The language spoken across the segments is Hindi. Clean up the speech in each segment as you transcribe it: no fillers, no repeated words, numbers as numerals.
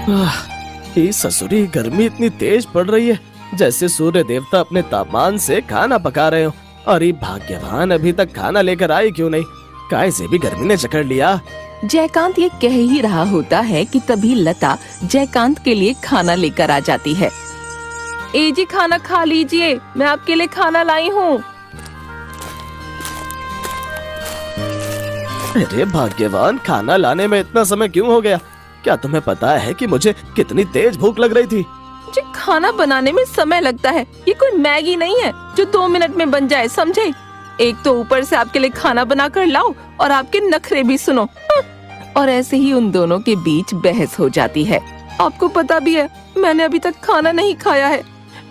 ये ससुरी गर्मी इतनी तेज पड़ रही है, जैसे सूर्य देवता अपने तापमान से खाना पका रहे हो। और ये भाग्यवान अभी तक खाना लेकर आए क्यों नहीं? काय से भी गर्मी ने जकड़ लिया। जयकांत ये कह ही रहा होता है कि तभी लता जयकांत के लिए खाना लेकर आ जाती है। ए जी, खाना खा लीजिए, मैं आपके लिए खाना लाई हूँ। अरे भाग्यवान, खाना लाने में इतना समय क्यों हो गया? क्या तुम्हें पता है कि मुझे कितनी तेज भूख लग रही थी? मुझे खाना बनाने में समय लगता है, ये कोई मैगी नहीं है जो 2 मिनट में बन जाए, समझे? एक तो ऊपर से आपके लिए खाना बनाकर लाओ और आपके नखरे भी सुनो। और ऐसे ही उन दोनों के बीच बहस हो जाती है। आपको पता भी है मैंने अभी तक खाना नहीं खाया है।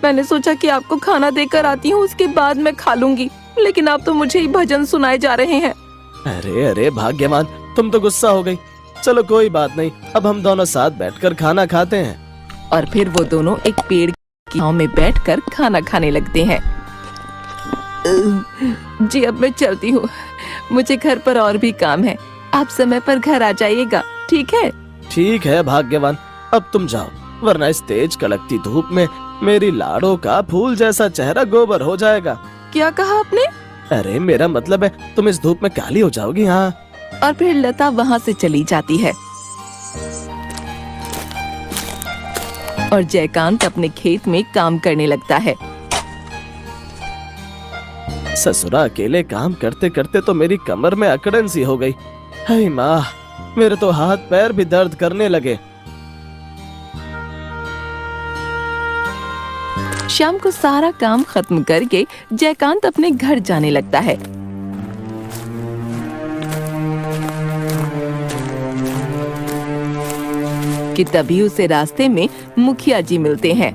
मैंने सोचा कि आपको खाना देकर आती हूँ, उसके बाद मैं खा लूंगी, लेकिन आप तो मुझे ही भजन सुनाए जा रहे हैं। अरे अरे भाग्यवान, तुम तो गुस्सा हो गई। चलो कोई बात नहीं, अब हम दोनों साथ बैठकर खाना खाते हैं। और फिर वो दोनों एक पेड़ की छांव में बैठकर खाना खाने लगते हैं। जी अब मैं चलती हूँ, मुझे घर पर और भी काम है। आप समय पर घर आ जाइएगा, ठीक है? ठीक है भाग्यवान, अब तुम जाओ, वरना इस तेज कड़कती धूप में मेरी लाड़ों का फूल जैसा चेहरा गोबर हो जाएगा। क्या कहा आपने? अरे मेरा मतलब है तुम इस धूप में काली हो जाओगी। हाँ। और फिर लता वहाँ से चली जाती है और जयकांत अपने खेत में काम करने लगता है। ससुरा अकेले काम करते करते तो मेरी कमर में अकड़न सी हो गई। हाय माँ, मेरे तो हाथ पैर भी दर्द करने लगे। शाम को सारा काम खत्म करके जयकांत अपने घर जाने लगता है। कि तभी उसे रास्ते में मुखिया जी मिलते हैं।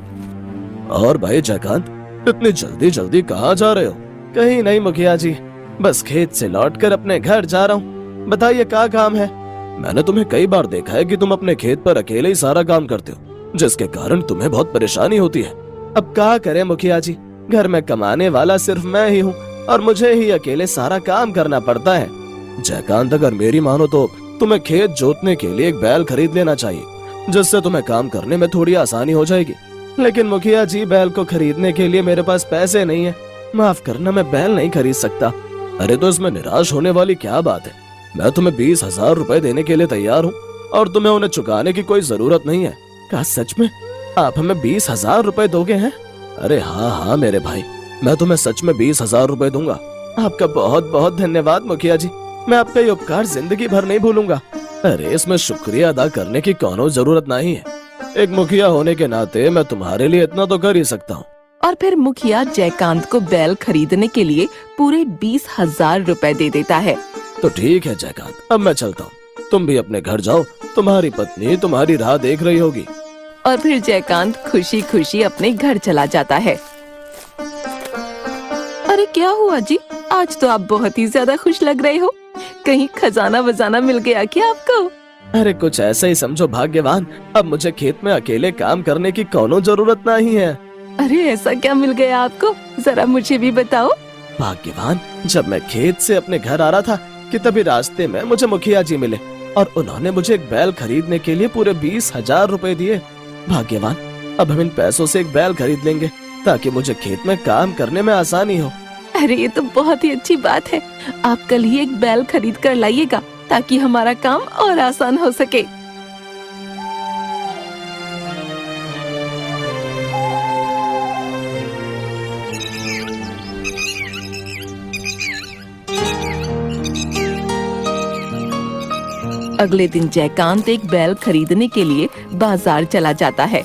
और भाई जयकांत, इतनी जल्दी जल्दी कहाँ जा रहे हो? कहीं नहीं मुखिया जी, बस खेत से लौटकर अपने घर जा रहा हूँ। बताइए क्या काम है? मैंने तुम्हें कई बार देखा है कि तुम अपने खेत पर अकेले ही सारा काम करते हो, जिसके कारण तुम्हें बहुत परेशानी होती है। अब क्या करें मुखिया जी, घर में कमाने वाला सिर्फ मैं ही हूँ और मुझे ही अकेले सारा काम करना पड़ता है। जयकांत, अगर मेरी मानो तो तुम्हें खेत जोतने के लिए एक बैल खरीद लेना चाहिए, जिससे तुम्हें काम करने में थोड़ी आसानी हो जाएगी। लेकिन मुखिया जी, बैल को खरीदने के लिए मेरे पास पैसे नहीं है। माफ करना, मैं बैल नहीं खरीद सकता। अरे तो इसमें निराश होने वाली क्या बात है? मैं तुम्हें 20,000 रुपए देने के लिए तैयार हूँ और तुम्हें उन्हें चुकाने की कोई जरूरत नहीं है। क्या सच में आप हमें 20,000 रुपए दोगे हैं? अरे हाँ हाँ मेरे भाई, मैं तुम्हें सच में 20,000 रुपए दूंगा। आपका बहुत बहुत धन्यवाद मुखिया जी, मैं आपका ये उपकार जिंदगी भर नहीं भूलूंगा। अरे इसमें शुक्रिया अदा करने की कोनो जरूरत नहीं है। एक मुखिया होने के नाते मैं तुम्हारे लिए इतना तो कर ही सकता हूँ। और फिर मुखिया जयकांत को बैल खरीदने के लिए पूरे 20,000 रुपए दे देता है। तो ठीक है जयकांत, अब मैं चलता हूँ, तुम भी अपने घर जाओ, तुम्हारी पत्नी तुम्हारी राह देख रही होगी। और फिर जयकांत खुशी खुशी अपने घर चला जाता है। अरे क्या हुआ जी, आज तो आप बहुत ही ज्यादा खुश लग रहे हो। कहीं खजाना वजाना मिल गया क्या आपको? अरे कुछ ऐसा ही समझो भाग्यवान, अब मुझे खेत में अकेले काम करने की कोनो जरूरत नहीं है। अरे ऐसा क्या मिल गया आपको, जरा मुझे भी बताओ। भाग्यवान, जब मैं खेत से अपने घर आ रहा था कि तभी रास्ते में मुझे मुखिया जी मिले और उन्होंने मुझे एक बैल खरीदने के लिए पूरे 20,000 रुपए दिए। भाग्यवान, अब हम इन पैसों से एक बैल खरीद लेंगे ताकि मुझे खेत में काम करने में आसानी हो। अरे ये तो बहुत ही अच्छी बात है, आप कल ही एक बैल खरीद कर लाइएगा ताकि हमारा काम और आसान हो सके। अगले दिन जयकांत एक बैल खरीदने के लिए बाजार चला जाता है।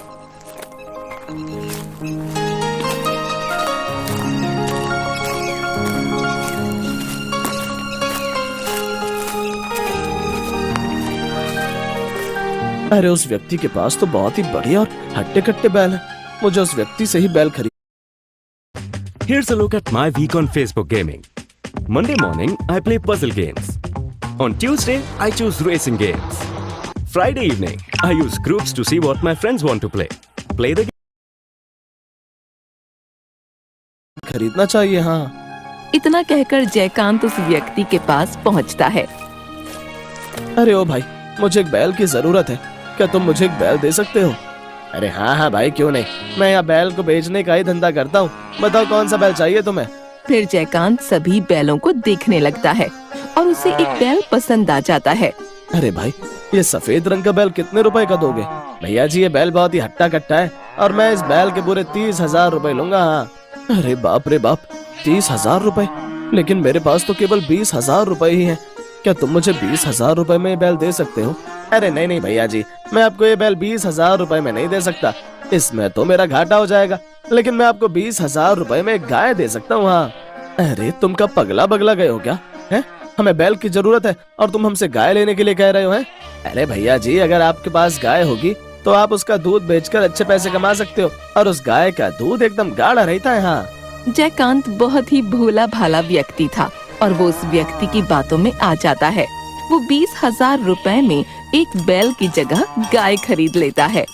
अरे उस व्यक्ति के पास तो बहुत ही बढ़िया और हट्टे कट्टे बैल है, मुझे उस व्यक्ति से ही बैल खरीद। Here's a look at my week on Facebook gaming. Monday morning, I play puzzle games. On Tuesday, I choose racing games. Friday evening, I use groups to see what my friends want to play. Play the game. खरीदना चाहिए। हाँ। इतना कहकर जयकांत उस व्यक्ति के पास पहुंचता है। अरे ओ भाई, मुझे एक बैल की जरूरत है, क्या तुम मुझे एक बैल दे सकते हो? अरे हाँ हाँ भाई, क्यों नहीं, मैं यहाँ बैल को बेचने का ही धंधा करता हूँ। बताओ कौन सा बैल चाहिए तुम्हें? फिर जयकांत सभी बैलों को देखने लगता है और उसे एक बैल पसंद आ जाता है। अरे भाई, ये सफेद रंग का बैल कितने रुपए का दोगे? भैया जी, ये बैल बहुत ही हट्टा कट्टा है और मैं इस बैल के पूरे 30,000 रुपए लूंगा। हाँ। अरे बाप रे बाप, 30,000 रुपए? लेकिन मेरे पास तो केवल 20,000 रुपए ही हैं। क्या तुम मुझे 20,000 रुपए में ये बैल दे सकते हो? अरे नहीं नहीं भैया जी, मैं आपको ये बैल 20,000 रुपए में नहीं दे सकता, इसमें तो मेरा घाटा हो जाएगा। लेकिन मैं आपको 20,000 रुपए में एक गाय दे सकता हूँ। हाँ। अरे तुम क्या पगला बगला गए हो क्या? है, हमें बैल की जरूरत है और तुम हमसे गाय लेने के लिए कह रहे हो? हैं? अरे भैया जी, अगर आपके पास गाय होगी तो आप उसका दूध बेचकर अच्छे पैसे कमा सकते हो और उस गाय का दूध एकदम गाढ़ा रहता है। हाँ। जयकांत बहुत ही भोला भाला व्यक्ति था और वो उस व्यक्ति की बातों में आ जाता है। वो 20,000 रुपए में एक बैल की जगह गाय खरीद लेता है।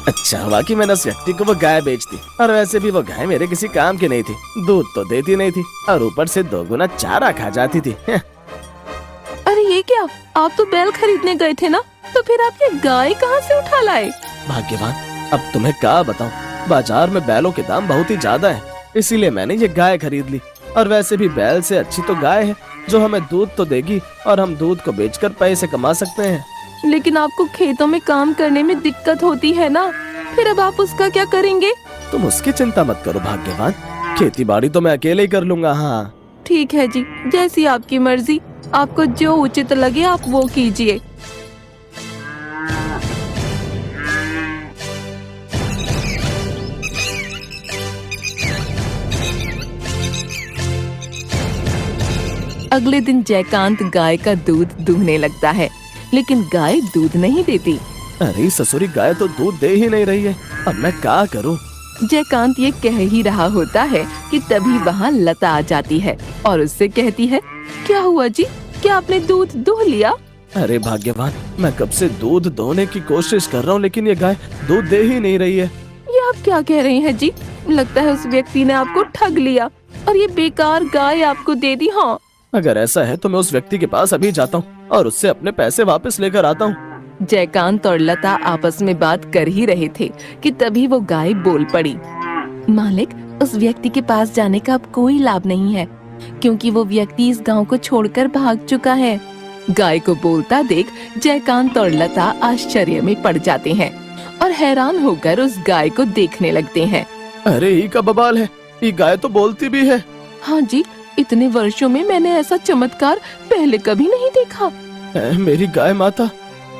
अच्छा हुआ कि मैंने उस व्यक्ति को वो गाय बेच दी, और वैसे भी वो गाय मेरे किसी काम की नहीं थी, दूध तो देती नहीं थी और ऊपर से 2 गुना चारा खा जाती थी। अरे ये क्या, आप तो बैल खरीदने गए थे ना, तो फिर आप ये गाय कहाँ से उठा लाए? भाग्यवान, अब तुम्हें क्या बताऊं, बाजार में बैलों के दाम बहुत ही ज्यादा है, इसीलिए मैंने ये गाय खरीद ली। और वैसे भी बैल से अच्छी तो गाय है, जो हमें दूध तो देगी और हम दूध को बेचकर पैसे कमा सकते हैं। लेकिन आपको खेतों में काम करने में दिक्कत होती है ना, फिर अब आप उसका क्या करेंगे? तुम उसकी चिंता मत करो भाग्यवान, खेती बाड़ी तो मैं अकेले ही कर लूंगा। हाँ। ठीक है जी, जैसी आपकी मर्जी, आपको जो उचित लगे आप वो कीजिए। अगले दिन जयकांत गाय का दूध दूहने लगता है, लेकिन गाय दूध नहीं देती। अरे ससुरी, गाय तो दूध दे ही नहीं रही है, अब मैं क्या करूं? जयकांत ये कह ही रहा होता है कि तभी वहाँ लता आ जाती है और उससे कहती है, क्या हुआ जी, क्या आपने दूध दूह लिया? अरे भाग्यवान, मैं कब से दूध दोहने की कोशिश कर रहा हूँ, लेकिन ये गाय दूध दे ही नहीं रही है। ये आप क्या कह रहे हैं जी? लगता है उस व्यक्ति ने आपको ठग लिया और ये बेकार गाय आपको दे दी। हाँ, अगर ऐसा है तो मैं उस व्यक्ति के पास अभी जाता हूँ और उससे अपने पैसे वापस लेकर आता हूँ। जयकांत और लता आपस में बात कर ही रहे थे कि तभी वो गाय बोल पड़ी। मालिक, उस व्यक्ति के पास जाने का अब कोई लाभ नहीं है, क्योंकि वो व्यक्ति इस गांव को छोड़कर भाग चुका है। गाय को बोलता देख जयकांत और लता आश्चर्य में पड़ जाते हैं और हैरान होकर उस गाय को देखने लगते हैं। अरे ये का बवाल है, ये गाय तो बोलती भी है। हाँ जी, इतने वर्षों में मैंने ऐसा चमत्कार पहले कभी नहीं देखा। मेरी गाय माता,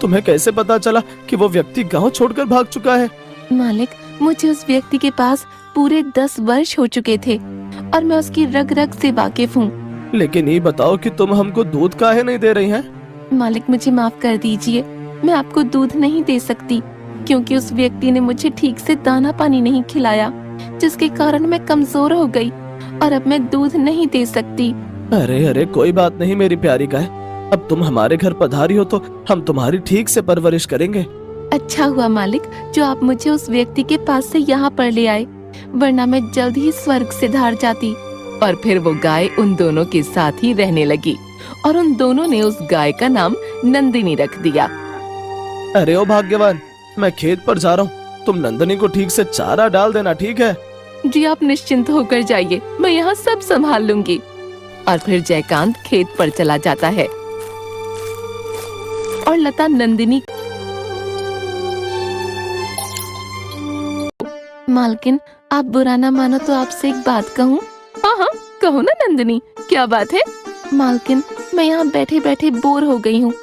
तुम्हें कैसे पता चला कि वो व्यक्ति गांव छोड़कर भाग चुका है? मालिक, मुझे उस व्यक्ति के पास पूरे 10 वर्ष हो चुके थे और मैं उसकी रग रग से वाकिफ हूँ। लेकिन ये बताओ कि तुम हमको दूध काहे नहीं दे रही हैं? मालिक, मुझे माफ कर दीजिए, मैं आपको दूध नहीं दे सकती, क्योंकि उस व्यक्ति ने मुझे ठीक से दाना पानी नहीं खिलाया, जिसके कारण मैं कमजोर हो गई और अब मैं दूध नहीं दे सकती। अरे अरे, कोई बात नहीं मेरी प्यारी गाय, अब तुम हमारे घर पधारी हो तो हम तुम्हारी ठीक से परवरिश करेंगे। अच्छा हुआ मालिक जो आप मुझे उस व्यक्ति के पास से यहाँ पर ले आए, वरना मैं जल्द ही स्वर्ग से धार जाती। और फिर वो गाय उन दोनों के साथ ही रहने लगी और उन दोनों ने उस गाय का नाम नंदिनी रख दिया। अरे ओ भाग्यवान, मैं खेत पर जा रहा हूँ, तुम नंदिनी को ठीक से चारा डाल देना, ठीक है? जी, आप निश्चिंत होकर जाइए, मैं यहाँ सब संभाल लूंगी। और फिर जयकांत खेत पर चला जाता है और लता नंदिनी। मालकिन, आप बुरा ना मानो तो आपसे एक बात कहूँ? हाँ हाँ, कहो ना नंदिनी, क्या बात है? मालकिन, मैं यहाँ बैठे बैठे बोर हो गई हूँ,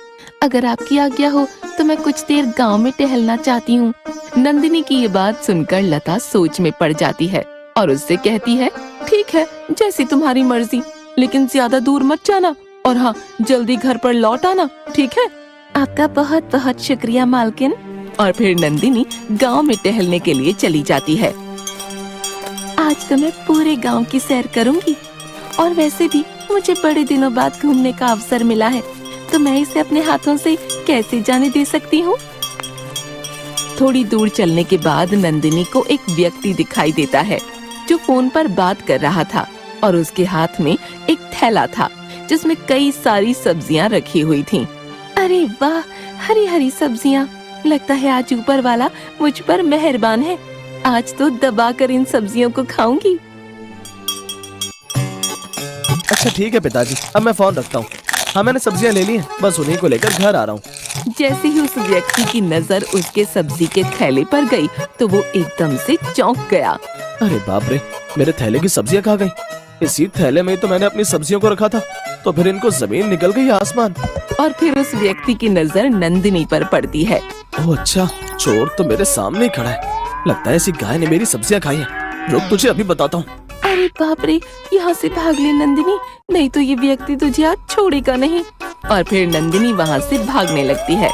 अगर आपकी आज्ञा हो तो मैं कुछ देर गांव में टहलना चाहती हूँ। नंदिनी की ये बात सुनकर लता सोच में पड़ जाती है और उससे कहती है, ठीक है, जैसी तुम्हारी मर्जी, लेकिन ज्यादा दूर मत जाना और हाँ, जल्दी घर पर लौट आना, ठीक है? आपका बहुत बहुत शुक्रिया मालकिन। और फिर नंदिनी गांव में टहलने के लिए चली जाती है। आज तो मैं पूरे गांव की सैर करूंगी और वैसे भी मुझे बड़े दिनों बाद घूमने का अवसर मिला है, तो मैं इसे अपने हाथों से कैसे जाने दे सकती हूँ। थोड़ी दूर चलने के बाद नंदिनी को एक व्यक्ति दिखाई देता है जो फोन पर बात कर रहा था और उसके हाथ में एक थैला था जिसमें कई सारी सब्जियां रखी हुई थीं। अरे वाह, हरी हरी सब्जियाँ। लगता है आज ऊपर वाला मुझ पर मेहरबान है। आज तो दबाकर इन सब्जियों को खाऊंगी। अच्छा ठीक है पिताजी, अब मैं फोन रखता हूँ। हाँ मैंने सब्जियाँ ले ली हैं, बस उन्हीं को लेकर घर आ रहा हूँ। जैसे ही उस व्यक्ति की नजर उसके सब्जी के थैले पर गई तो वो एकदम से चौंक गया। अरे बाप रे, मेरे थैले की सब्जियाँ कहाँ गई? इसी थैले में ही तो मैंने अपनी सब्जियों को रखा था, तो फिर इनको जमीन निकल गई आसमान। और फिर उस व्यक्ति की नजर नंदिनी पर पड़ती है। ओह अच्छा, चोर तो मेरे सामने ही खड़ा है। लगता है इसी गाय ने मेरी सब्जियाँ खाई हैं। रुक, तुझे अभी बताता हूँ। अरे बाप रे, यहाँ से भाग ले नंदिनी, नहीं तो ये व्यक्ति तुझे आज छोड़ेगा नहीं। और फिर नंदिनी वहाँ से भागने लगती है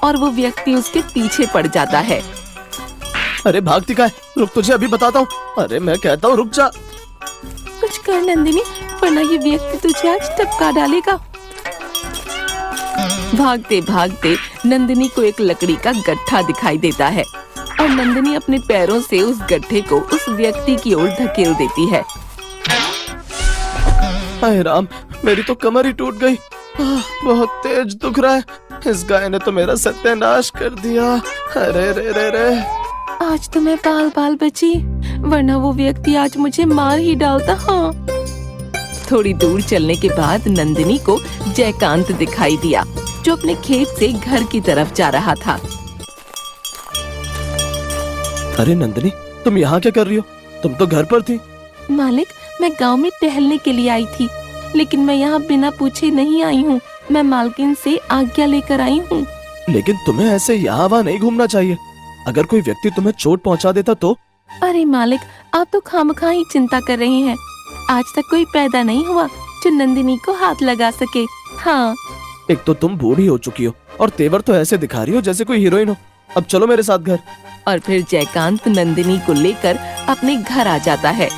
और वो व्यक्ति उसके पीछे पड़ जाता है। अरे भागती का है, रुक तुझे अभी बताता हूँ। अरे मैं कहता हूँ रुक जा। कुछ कर नंदिनी, वरना ये व्यक्ति तुझे आज टपका डालेगा। भागते भागते नंदिनी को एक लकड़ी का गट्ठा दिखाई देता है और नंदिनी अपने पैरों से उस गड्ढे को उस व्यक्ति की ओर धकेल देती है। हाय राम, मेरी तो कमर ही टूट गई। बहुत तेज दुख रहा है। इस गाय ने तो मेरा सत्यानाश कर दिया। अरे रे रे रे। आज तो मैं बाल बाल बची, वरना वो व्यक्ति आज मुझे मार ही डालता। हाँ। थोड़ी दूर चलने के बाद नंदिनी को जयकांत दिखाई दिया जो अपने खेत से घर की तरफ जा रहा था। अरे नंदिनी, तुम यहाँ क्या कर रही हो? तुम तो घर पर थी। मालिक, मैं गांव में टहलने के लिए आई थी, लेकिन मैं यहाँ बिना पूछे नहीं आई हूँ। मैं मालकिन से आज्ञा लेकर आई हूँ। लेकिन तुम्हें ऐसे यहाँ वहाँ नहीं घूमना चाहिए। अगर कोई व्यक्ति तुम्हें चोट पहुँचा देता तो? अरे मालिक, आप तो खामखा ही चिंता कर रहे हैं। आज तक कोई पैदा नहीं हुआ जो नंदिनी को हाथ लगा सके। हाँ। एक तो तुम बूढ़ी हो चुकी हो और तेवर तो ऐसे दिखा रही हो जैसे कोई हीरोइन हो। अब चलो मेरे साथ घर। और फिर जयकांत नंदिनी को लेकर अपने घर आ जाता है।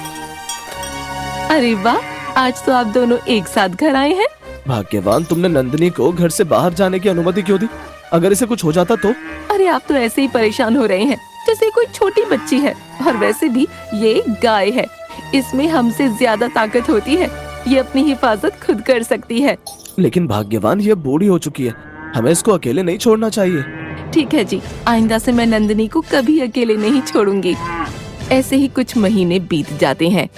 अरे वाह, आज तो आप दोनों एक साथ घर आए हैं। भाग्यवान, तुमने नंदिनी को घर से बाहर जाने की अनुमति क्यों दी? अगर इसे कुछ हो जाता तो? अरे आप तो ऐसे ही परेशान हो रहे हैं जैसे कोई छोटी बच्ची है। और वैसे भी ये गाय है, इसमें हमसे ज्यादा ताकत होती है। ये अपनी हिफाजत खुद कर सकती है। लेकिन भाग्यवान, ये बूढ़ी हो चुकी है, हमें इसको अकेले नहीं छोड़ना चाहिए। ठीक है जी, आइंदा से मैं नंदिनी को कभी अकेले नहीं छोड़ूंगी। ऐसे ही कुछ महीने बीत जाते हैं।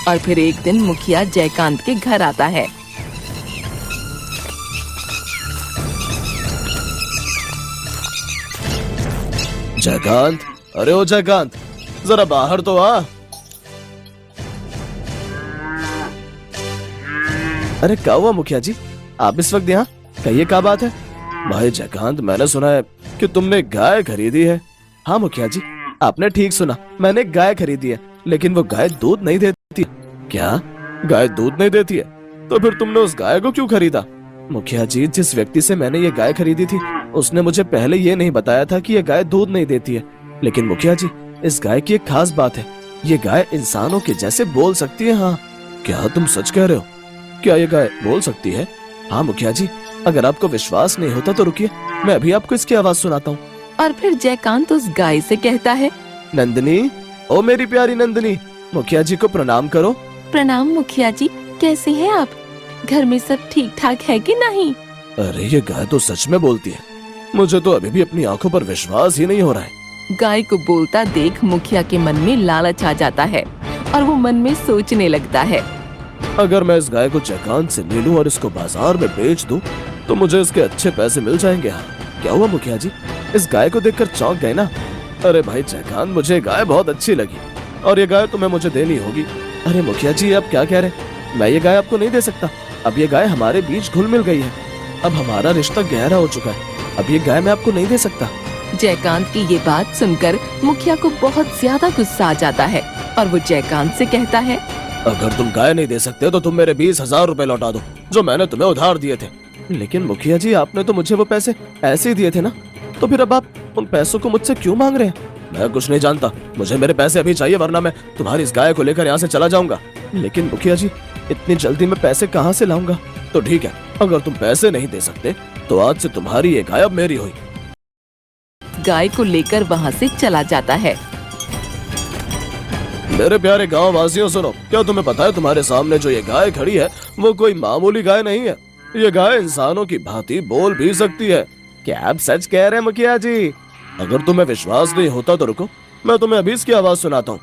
और फिर एक दिन मुखिया जयकांत के घर आता है। जयकांत, अरे ओ जयकांत, जरा बाहर तो आ। अरे क्या हुआ मुखिया जी, आप इस वक्त यहाँ? कहिए क्या बात है? भाई जयकांत, मैंने सुना है कि तुमने गाय खरीदी है। हाँ मुखिया जी, आपने ठीक सुना, मैंने गाय खरीदी है, लेकिन वो गाय दूध नहीं देती। क्या गाय दूध नहीं देती है? तो फिर तुमने उस गाय को क्यों खरीदा? मुखिया जी, जिस व्यक्ति से मैंने ये गाय खरीदी थी उसने मुझे पहले ये नहीं बताया था कि ये गाय दूध नहीं देती है। लेकिन मुखिया जी, इस गाय की एक खास बात है, ये गाय इंसानों के जैसे बोल सकती है। हाँ, क्या तुम सच कह रहे हो? क्या ये गाय बोल सकती है? हाँ मुखिया जी, अगर आपको विश्वास नहीं होता तो रुकिए, मैं अभी आपको इसकी आवाज सुनाता हूँ। और फिर जयकांत उस गाय से कहता है, नंदिनी, ओ मेरी प्यारी नंदिनी, मुखिया जी को प्रणाम करो। प्रणाम मुखिया जी, कैसे हैं आप? घर में सब ठीक ठाक है कि नहीं? अरे ये गाय तो सच में बोलती है, मुझे तो अभी भी अपनी आंखों पर विश्वास ही नहीं हो रहा है। गाय को बोलता देख मुखिया के मन में लालच आ जाता है और वो मन में सोचने लगता है, अगर मैं इस गाय को जयकांत से ले लूं और इसको बाजार में बेच दूं, तो मुझे इसके अच्छे पैसे मिल जाएंगे। हाँ, क्या हुआ मुखिया जी, इस गाय को देखकर चौंक गए ना? अरे भाई जयकांत, मुझे गाय बहुत अच्छी लगी और ये गाय तुम्हें मुझे देनी होगी। अरे मुखिया जी, आप क्या कह रहे हैं? मैं ये गाय आपको नहीं दे सकता। अब ये गाय हमारे बीच घुल मिल गई है, अब हमारा रिश्ता गहरा हो चुका है। अब ये गाय मैं आपको नहीं दे सकता। जयकांत की ये बात सुनकर मुखिया को बहुत ज्यादा गुस्सा आ जाता है और वो जयकांत से कहता है, अगर तुम गाय नहीं दे सकते तो तुम मेरे 20,000 रुपए लौटा दो जो मैंने तुम्हें उधार दिए थे। लेकिन मुखिया जी, आपने तो मुझे वो पैसे ऐसे ही दिए थे ना, तो फिर अब आप उन पैसों को मुझसे क्यों मांग रहे हैं? मैं कुछ नहीं जानता, मुझे मेरे पैसे अभी चाहिए, वरना मैं तुम्हारी इस गाय को लेकर यहाँ से चला जाऊंगा। लेकिन मुखिया जी, इतनी जल्दी मैं पैसे कहाँ से लाऊंगा? तो ठीक है, अगर तुम पैसे नहीं दे सकते तो आज से तुम्हारी ये गाय अब मेरी हुई। गाय को लेकर वहाँ से चला जाता है। मेरे प्यारे गांव वासियों सुनो, क्या तुम्हें पता है तुम्हारे सामने जो ये गाय खड़ी है वो कोई मामूली गाय नहीं है। ये गाय इंसानों की भांति बोल भी सकती है। क्या आप सच कह रहे हैं मुखिया जी? अगर तुम्हें विश्वास नहीं होता तो रुको, मैं तुम्हें अभी इसकी आवाज सुनाता हूँ।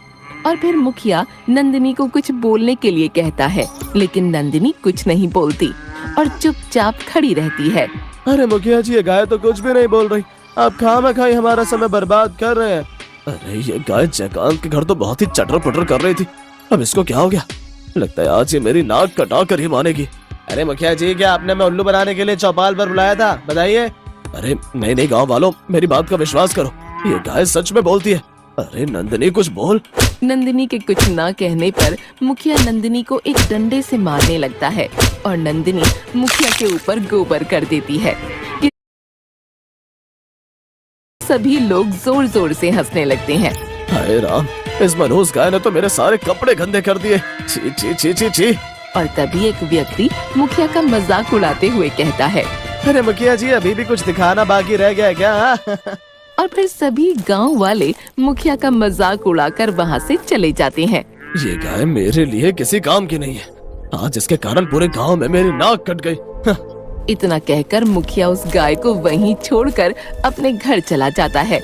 और फिर मुखिया नंदिनी को कुछ बोलने के लिए कहता है, लेकिन नंदिनी कुछ नहीं बोलती और चुपचाप खड़ी रहती है। अरे मुखिया जी, ये गाय तो कुछ भी नहीं बोल रही। आप खामखाई हमारा समय बर्बाद कर रहे हैं। अरे ये गाय जयकांत के घर तो बहुत ही चटर पटर कर रही थी, अब इसको क्या हो गया? लगता है आज ये मेरी नाक कटा कर ही मानेगी। अरे मुखिया जी, क्या आपने मैं उल्लू बनाने के लिए चौपाल पर बुलाया था? बताइए। अरे नहीं नहीं गांव वालों, मेरी बात का विश्वास करो, ये गाय सच में बोलती है। अरे नंदिनी कुछ बोल। नंदिनी के कुछ ना कहने पर मुखिया नंदिनी को एक डंडे से मारने लगता है और नंदिनी मुखिया के ऊपर गोबर कर देती है। सभी लोग जोर जोर से हंसने लगते हैं। हाय राम, इस मनहूस गाय ने तो मेरे सारे कपड़े गंदे कर दिए। छी छी छी छी छी। और तभी एक व्यक्ति मुखिया का मजाक उड़ाते हुए कहता है, अरे मुखिया जी, अभी भी कुछ दिखाना बाकी रह गया है क्या? और फिर सभी गांव वाले मुखिया का मजाक उड़ाकर वहाँ से चले जाते हैं। ये गाय मेरे लिए किसी काम की नहीं है। आज इसके कारण पूरे गांव में मेरी नाक कट गई। इतना कहकर मुखिया उस गाय को वहीं छोड़कर अपने घर चला जाता है।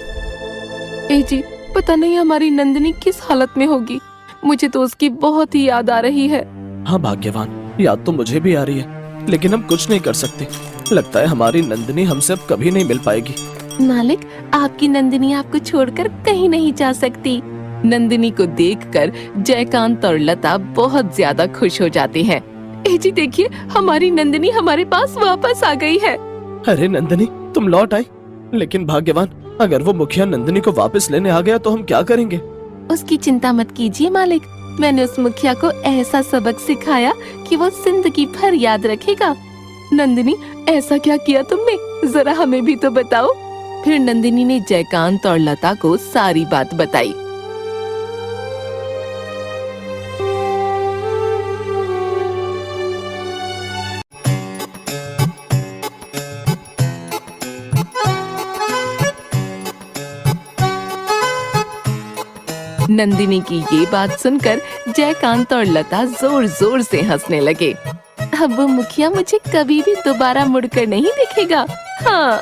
ए जी, पता नहीं हमारी नंदिनी किस हालत में होगी। मुझे तो उसकी बहुत ही याद आ रही है। हाँ भाग्यवान, याद तो मुझे भी आ रही है, लेकिन हम कुछ नहीं कर सकते। लगता है हमारी नंदिनी हमसे अब कभी नहीं मिल पाएगी। मालिक, आपकी नंदिनी आपको छोड़कर कहीं नहीं जा सकती। नंदिनी को देखकर जयकांत और लता बहुत ज्यादा खुश हो जाते हैं। ए जी देखिए, हमारी नंदिनी हमारे पास वापस आ गई है। अरे नंदिनी, तुम लौट आई। लेकिन भाग्यवान, अगर वो मुखिया नंदिनी को वापस लेने आ गया तो हम क्या करेंगे? उसकी चिंता मत कीजिए मालिक, मैंने उस मुखिया को ऐसा सबक सिखाया कि वो जिंदगी भर याद रखेगा। नंदिनी, ऐसा क्या किया तुमने? जरा हमें भी तो बताओ। फिर नंदिनी ने जयकांत और लता को सारी बात बताई। नंदिनी की ये बात सुनकर जयकांत और लता जोर जोर से हंसने लगे। अब वो मुखिया मुझे कभी भी दोबारा मुड़कर नहीं दिखेगा। हाँ।